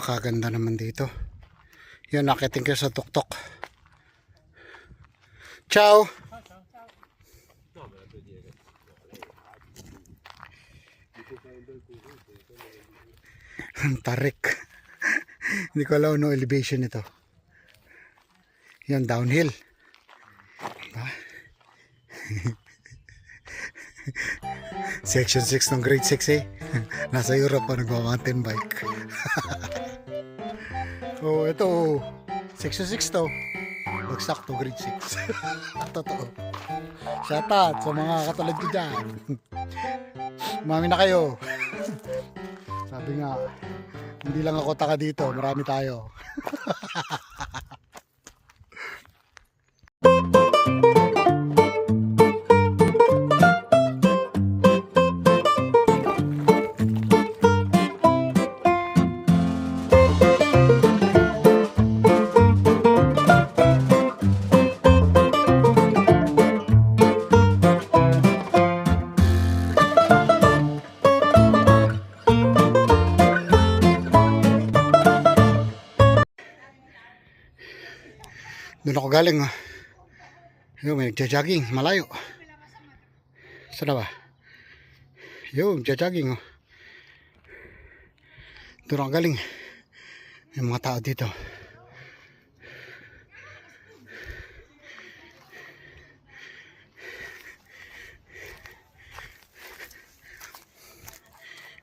Napakaganda naman dito. Yun, nakiting kayo sa tuktok. Ciao! Ang tarik. Hindi ko alam no elevation ito. Yan, downhill. Diba? Section 6 ng grade 6 eh. Nasa Europe pa nagwa-mountain bike. Oh, ito. Section 6 to. Bagsak to grade 6. Totoo. Shout out sa mga katulad ko dyan. Umami na kayo. Sabi nga, hindi lang ako taka dito. Marami tayo. Doon ako galing. Yun, may nagja-jogging. Malayo. Saan na ba? Yun, nagja-jogging. Doon ako galing. May mga tao dito.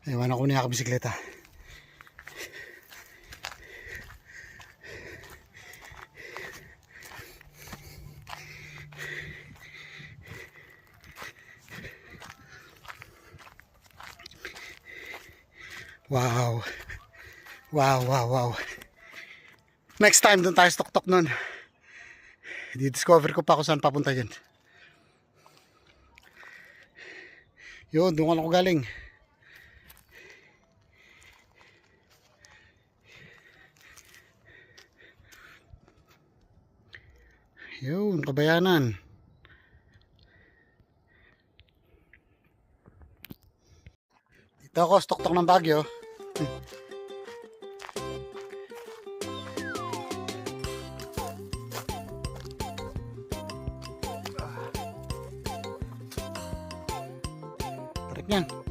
Iwan ako niya bisikleta. Wow. Wow, wow, wow. Next time doon tayo sa tuktok nun. Di-discover ko pa kung saan papunta yun. Yun, doon ako galing. Yun, Kabayanan. Dito ako sa tuktok ng Baguio. Tarik yan.